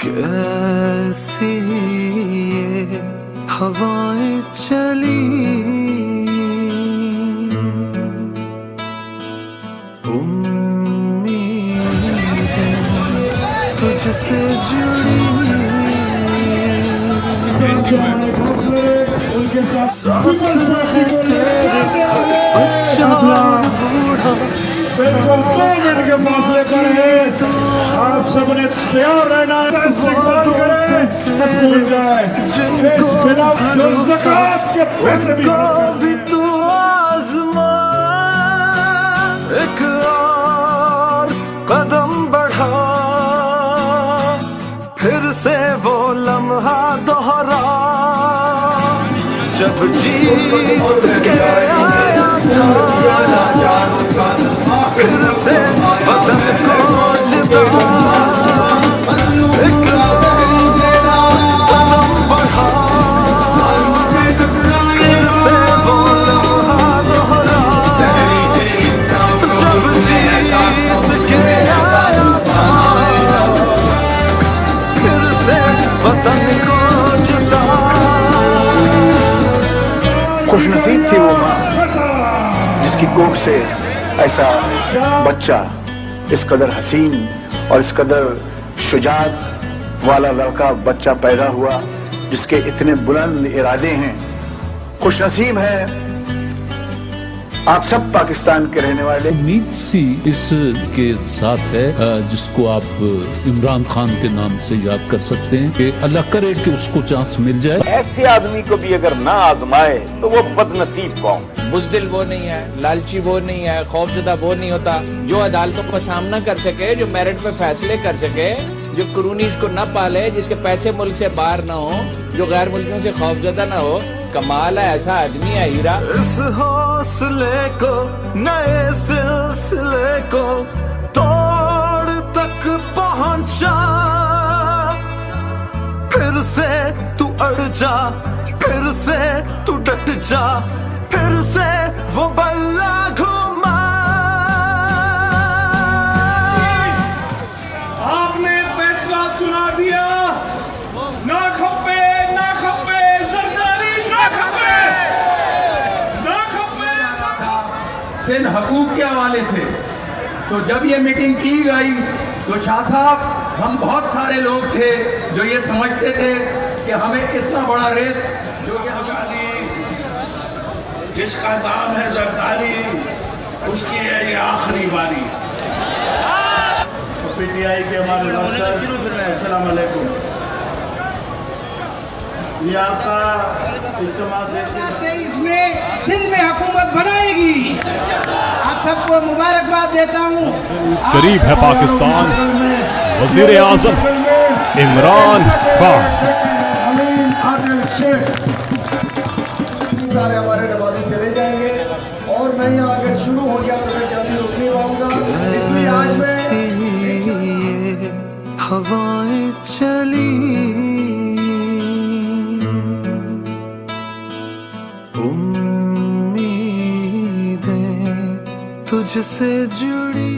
कैसी ये हवाएं चली, उम्मीदें तुझसे जुड़ी, साथ है तेरे बच्चा बूढ़ा, के फासले पर है। आप सबने तैयार रहना है, इस्तेमाल करें, भूल जाए इस बिना जो ज़कात के पैसे भी तू आज़मा, एक और कदम बढ़ा, फिर से वो लम्हा दोहरा जब जीत के आया था, फिर से वतन को जिता, एक कदम बढ़ा, फिर से वो लम्हा दोहरा जब जीत के आया था, फिर से वतन को जिता। खुशनसीब थी वो माँ जिसकी कोख से ऐसा बच्चा, इस कदर हसीन और इस कदर शुजात वाला लड़का बच्चा पैदा हुआ, जिसके इतने बुलंद इरादे हैं। खुशनसीब है आप सब पाकिस्तान के रहने वाले। उम्मीद सी इसके साथ है जिसको आप इमरान खान के नाम से याद कर सकते हैं कि अल्लाह करे कि उसको चांस मिल जाए। ऐसे आदमी को भी अगर ना आजमाए तो वो बदनसीब कौम। बुज़दिल वो नहीं है, लालची वो नहीं है, खौफजदा वो नहीं होता जो अदालतों का सामना कर सके, जो मेरिट पे फैसले कर सके, जो क्रूनीज को न पाले, जिसके पैसे मुल्क से बाहर न हो, जो गैर मुल्कियों से खौफजदा न हो। कमाल है, ऐसा आदमी है हीरा। इस हौसले को, नए सिलसिले को तोड़ तक पहुंचा, फिर से तू अड़ जा, फिर से तू डट जा, फिर से वो बल्ला घुमा। आपने फैसला सुना दिया, ना खपे ना खपे जरदारी, ना खपे ना खपे। सिंध हकूक के हवाले से तो जब ये मीटिंग की गई तो शाह साहब, हम बहुत सारे लोग थे जो ये समझते थे कि हमें इतना बड़ा रेस जो कि जिसका नाम है जरदारी, उसकी है ये आखिरी बारी। पीटीआई के हमारे अस्सलाम वालेकुम। ये आपका इज्तिमा इसमें सिंध में हुकूमत बनाएगी। आप सबको मुबारकबाद देता हूँ। करीब है पाकिस्तान वजीर आजम इमरान खान। सारे हमारे नमाजी चले जाएंगे और मैं यहाँ अगर शुरू हो गया तो मैं जल्दी रुक नहीं पाऊंगा, इसलिए आज मैं हवाएं चली, उम्मीदें तुझसे जुड़ी।